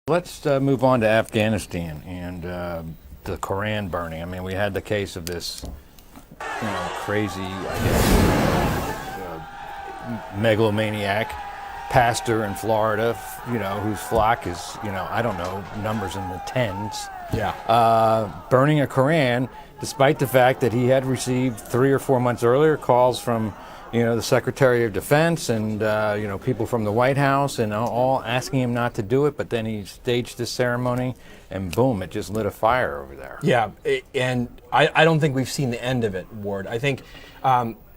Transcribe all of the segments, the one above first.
Let's move on to Afghanistan and the Koran burning. I mean, we had the case of this, crazy, I guess, megalomaniac pastor in Florida, whose flock is, I don't know, numbers in the tens. Yeah. Burning a Koran, despite the fact that he had received 3 or 4 months earlier calls from the Secretary of Defense and, people from the White House and all asking him not to do it. But then he staged this ceremony and boom, it just lit a fire over there. Yeah, and I don't think we've seen the end of it, Ward. I think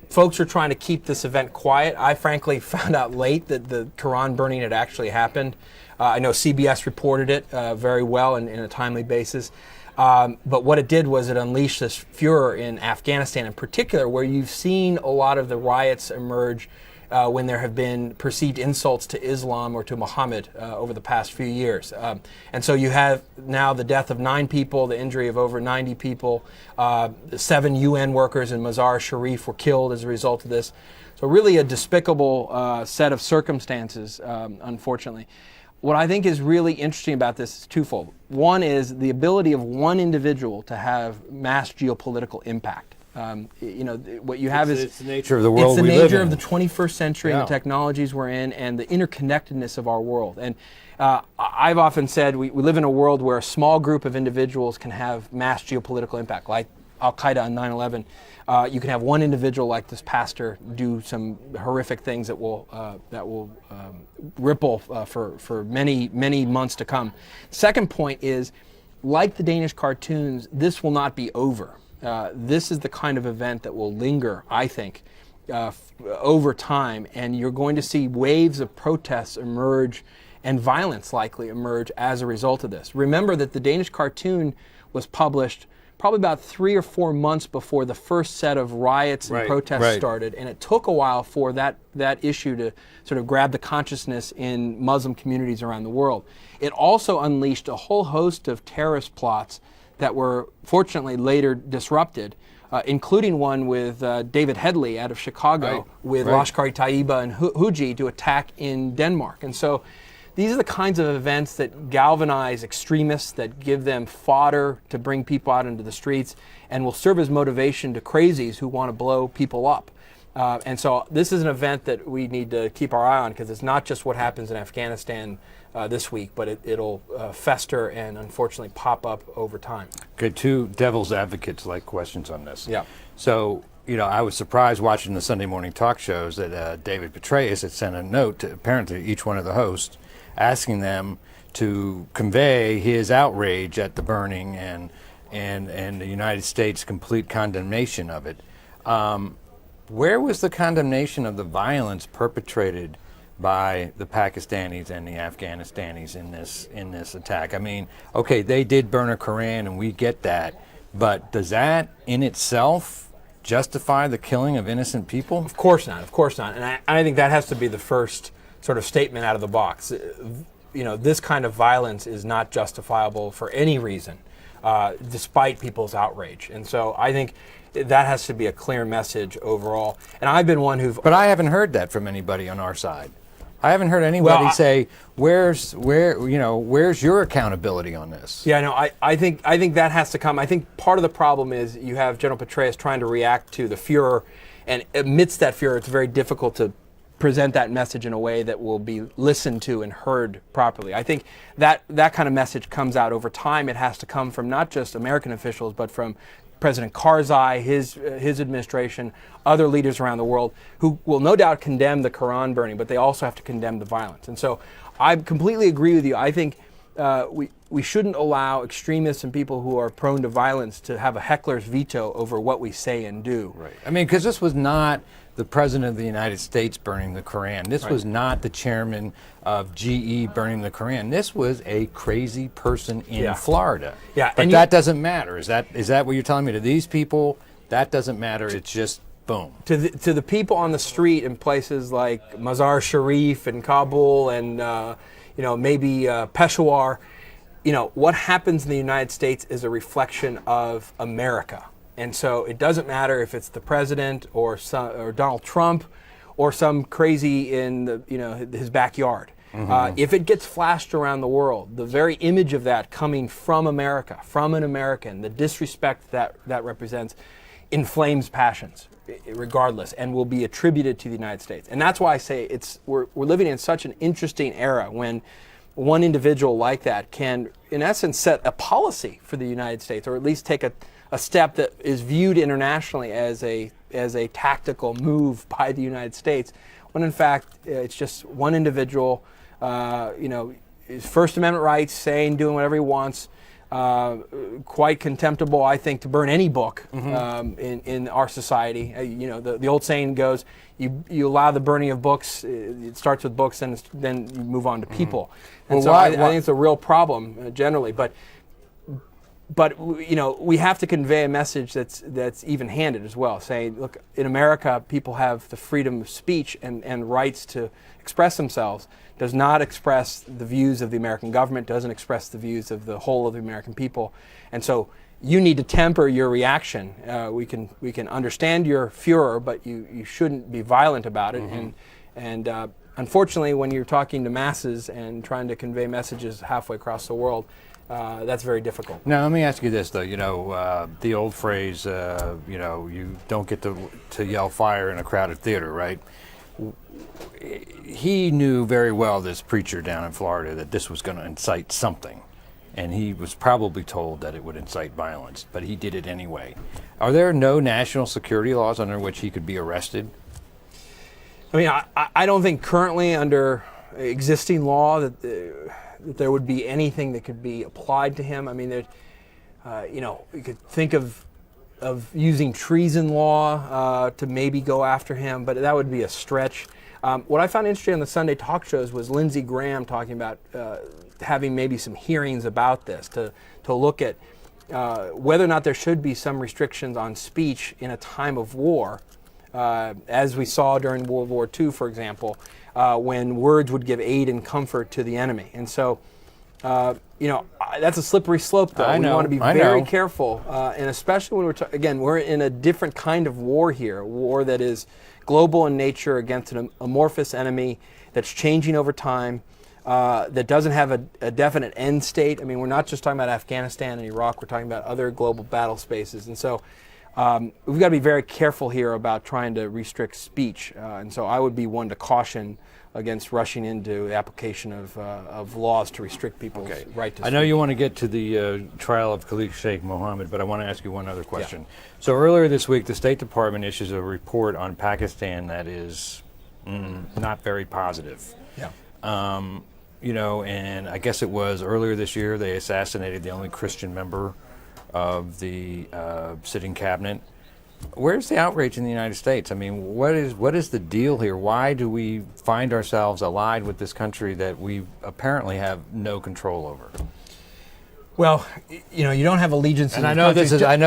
folks are trying to keep this event quiet. I frankly found out late that the Quran burning had actually happened. I know CBS reported it very well and in a timely basis. But what it did was it unleashed this furor in Afghanistan in particular, where you've seen a lot of the riots emerge when there have been perceived insults to Islam or to Muhammad over the past few years. And so you have now the death of 9 people, the injury of over 90 people. 7 UN workers in Mazar-e-Sharif were killed as a result of this. So really a despicable set of circumstances, unfortunately. What I think is really interesting about this is twofold. One is the ability of one individual to have mass geopolitical impact. What you have it's the nature of the world we live in. It's the nature of the 21st century and the technologies we're in and the interconnectedness of our world. And I've often said we live in a world where a small group of individuals can have mass geopolitical impact, like Al-Qaeda on 9/11. You can have one individual like this pastor do some horrific things that will ripple for many months to come. Second point is, like the Danish cartoons, this will not be over. This is the kind of event that will linger, I think, over time, and you're going to see waves of protests emerge and violence likely emerge as a result of this. Remember that the Danish cartoon was published probably about 3 or 4 months before the first set of riots and protests started, and it took a while for that issue to sort of grab the consciousness in Muslim communities around the world. It also unleashed a whole host of terrorist plots that were fortunately later disrupted, including one with David Headley out of Chicago with Lashkar-e-Taiba and Huji to attack in Denmark. And so these are the kinds of events that galvanize extremists, that give them fodder to bring people out into the streets, and will serve as motivation to crazies who want to blow people up. And so this is an event that we need to keep our eye on, because it's not just what happens in Afghanistan this week, but it'll fester and unfortunately pop up over time. Okay, 2 devil's advocates like questions on this. Yeah. So, I was surprised watching the Sunday morning talk shows that David Petraeus had sent a note to apparently each one of the hosts, asking them to convey his outrage at the burning and the United States' complete condemnation of it. Where was the condemnation of the violence perpetrated by the Pakistanis and the Afghanistanis in this attack? I mean, okay, they did burn a Koran, and we get that, but does that in itself justify the killing of innocent people? Of course not. Of course not. And I think that has to be the first sort of statement out of the box. This kind of violence is not justifiable for any reason, despite people's outrage. And so I think that has to be a clear message overall. And I've been one who've... But I haven't heard that from anybody on our side. I haven't heard anybody say, where's your accountability on this? Yeah, no, I think that has to come. I think part of the problem is you have General Petraeus trying to react to the furor, and amidst that furor, it's very difficult to present that message in a way that will be listened to and heard properly. I think that kind of message comes out over time. It has to come from not just American officials, but from President Karzai, his administration, other leaders around the world, who will no doubt condemn the Quran burning, but they also have to condemn the violence. And so I completely agree with you. I think we shouldn't allow extremists and people who are prone to violence to have a heckler's veto over what we say and do. Right. I mean, because this was not the President of the United States burning the Koran. This was not the chairman of GE burning the Koran. This was a crazy person in Florida. Yeah. But that doesn't matter. Is that what you're telling me? To these people, that doesn't matter. It's just boom. To the people on the street in places like Mazar-e-Sharif and Kabul and maybe Peshawar, what happens in the United States is a reflection of America. And so it doesn't matter if it's the president or Donald Trump or some crazy in his backyard. If it gets flashed around the world, the very image of that coming from America, from an American, the disrespect that represents inflames passions, regardless, and will be attributed to the United States. And that's why I say we're living in such an interesting era when one individual like that can, in essence, set a policy for the United States, or at least take a step that is viewed internationally as a tactical move by the United States, when in fact it's just one individual, his First Amendment rights, saying, doing whatever he wants. Quite contemptible, I think, to burn any book in our society. The old saying goes, you allow the burning of books, it starts with books, and then you move on to people. And so I think it's a real problem generally. But we have to convey a message that's even-handed as well, saying, look, in America, people have the freedom of speech and rights to express themselves. Does not express the views of the American government, doesn't express the views of the whole of the American people. And so you need to temper your reaction. We can understand your furor, but you shouldn't be violent about it. And unfortunately, when you're talking to masses and trying to convey messages halfway across the world, that's very difficult. Now, let me ask you this, though. The old phrase, you don't get to yell fire in a crowded theater, right? He knew very well, this preacher down in Florida, that this was going to incite something. And he was probably told that it would incite violence, but he did it anyway. Are there no national security laws under which he could be arrested? I mean, I don't think currently under existing law that there would be anything that could be applied to him. I mean, you could think of using treason law to maybe go after him, but that would be a stretch. What I found interesting on the Sunday talk shows was Lindsey Graham talking about having maybe some hearings about this to look at whether or not there should be some restrictions on speech in a time of war, as we saw during World War II, for example, when words would give aid and comfort to the enemy. And so, that's a slippery slope, though. We want to be very careful, and especially when we're in a different kind of war here, a war that is global in nature against an amorphous enemy that's changing over time, that doesn't have a definite end state. I mean, we're not just talking about Afghanistan and Iraq, we're talking about other global battle spaces. And so we've got to be very careful here about trying to restrict speech. And so I would be one to caution against rushing into the application of laws to restrict people's right to speak. I know you want to get to the trial of Khalid Sheikh Mohammed, but I want to ask you one other question. Yeah. So earlier this week, the State Department issues a report on Pakistan that is not very positive. Yeah. And I guess it was earlier this year they assassinated the only Christian member of the sitting cabinet. Where's the outrage in the United States? I mean, what is the deal here? Why do we find ourselves allied with this country that we apparently have no control over? Well, you don't have allegiances. And I know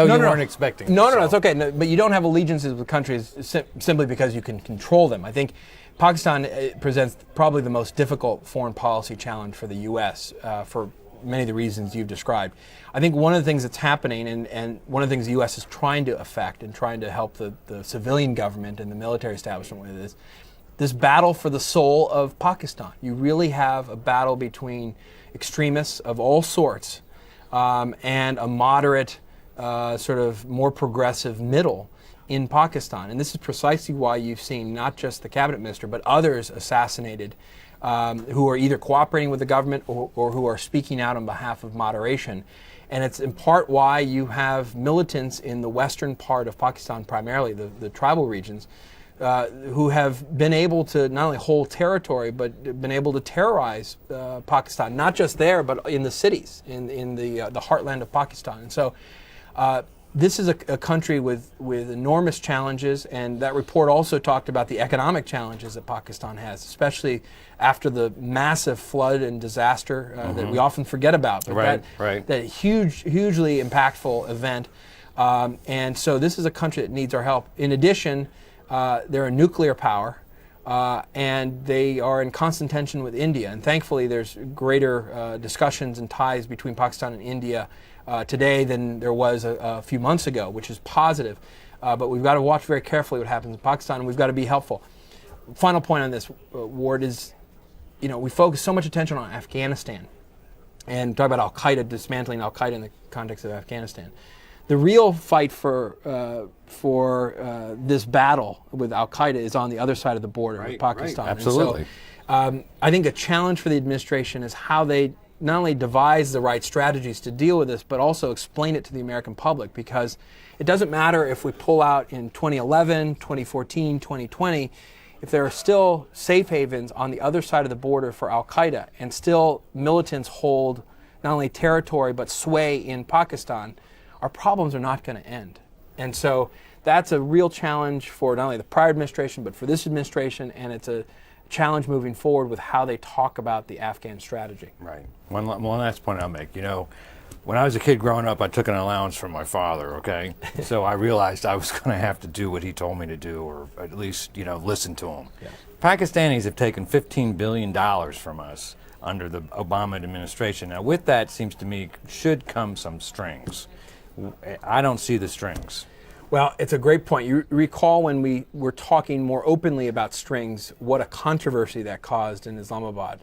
you weren't expecting this. No, it's okay. No, but you don't have allegiances with countries simply because you can control them. I think Pakistan presents probably the most difficult foreign policy challenge for the U.S. For many of the reasons you've described. I think one of the things that's happening, and one of the things the U.S. is trying to affect and trying to help the civilian government and the military establishment with, is this battle for the soul of Pakistan. You really have a battle between extremists of all sorts and a moderate, sort of more progressive middle in Pakistan. And this is precisely why you've seen not just the cabinet minister, but others assassinated who are either cooperating with the government or who are speaking out on behalf of moderation. And it's in part why you have militants in the western part of Pakistan, primarily the tribal regions, who have been able to not only hold territory, but been able to terrorize Pakistan, not just there, but in the cities, in the heartland of Pakistan. And so this is a country with enormous challenges, and that report also talked about the economic challenges that Pakistan has, especially after the massive flood and disaster that we often forget about. But that hugely impactful event. And so this is a country that needs our help. In addition, they're a nuclear power, and they are in constant tension with India. And thankfully, there's greater discussions and ties between Pakistan and India today than there was a few months ago, which is positive. But we've got to watch very carefully what happens in Pakistan, and we've got to be helpful. Final point on this, Ward, is we focus so much attention on Afghanistan and talk about Al-Qaeda, dismantling Al-Qaeda in the context of Afghanistan. The real fight for this battle with Al-Qaeda is on the other side of the border with Pakistan. Right, absolutely. And so, I think a challenge for the administration is how they not only devise the right strategies to deal with this, but also explain it to the American public, because it doesn't matter if we pull out in 2011, 2014, 2020, if there are still safe havens on the other side of the border for Al-Qaeda and still militants hold not only territory but sway in Pakistan, our problems are not going to end. And so that's a real challenge for not only the prior administration but for this administration, and it's a challenge moving forward with how they talk about the Afghan strategy. Right. One last point I'll make. When I was a kid growing up, I took an allowance from my father, okay? So I realized I was going to have to do what he told me to do, or at least, listen to him. Yeah. Pakistanis have taken $15 billion from us under the Obama administration. Now, with that, seems to me, should come some strings. I don't see the strings. Well, it's a great point. You recall when we were talking more openly about strings, what a controversy that caused in Islamabad.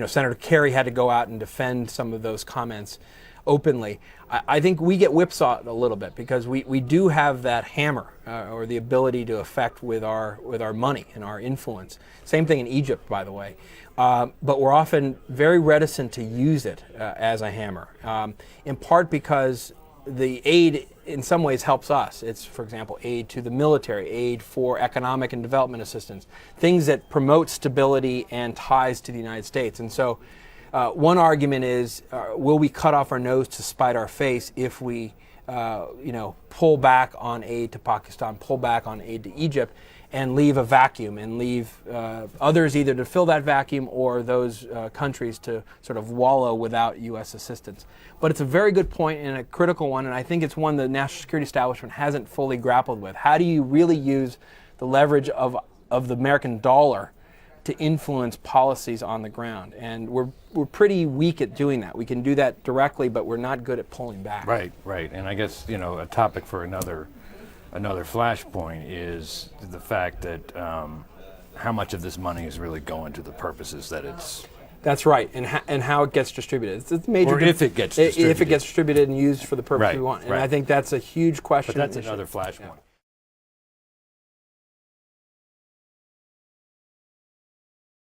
Senator Kerry had to go out and defend some of those comments openly. I think we get whipsawed a little bit because we do have that hammer or the ability to affect with our money and our influence. Same thing in Egypt, by the way. But we're often very reticent to use it as a hammer, in part because the aid in some ways helps us. It's, for example, aid to the military, aid for economic and development assistance, things that promote stability and ties to the United States. And so one argument is, will we cut off our nose to spite our face if we pull back on aid to Pakistan, pull back on aid to Egypt, and leave a vacuum and leave others either to fill that vacuum or those countries to sort of wallow without U.S. assistance. But it's a very good point and a critical one, and I think it's one the national security establishment hasn't fully grappled with. How do you really use the leverage of the American dollar to influence policies on the ground? And we're pretty weak at doing that. We can do that directly, but we're not good at pulling back. Right. And I guess, a topic for another flashpoint is the fact that how much of this money is really going to the purposes that it's... That's right, and how it gets distributed. It's major. Or if it gets distributed. If it gets distributed and used for the purpose we want. And I think that's a huge question. But that's another flashpoint. Yeah.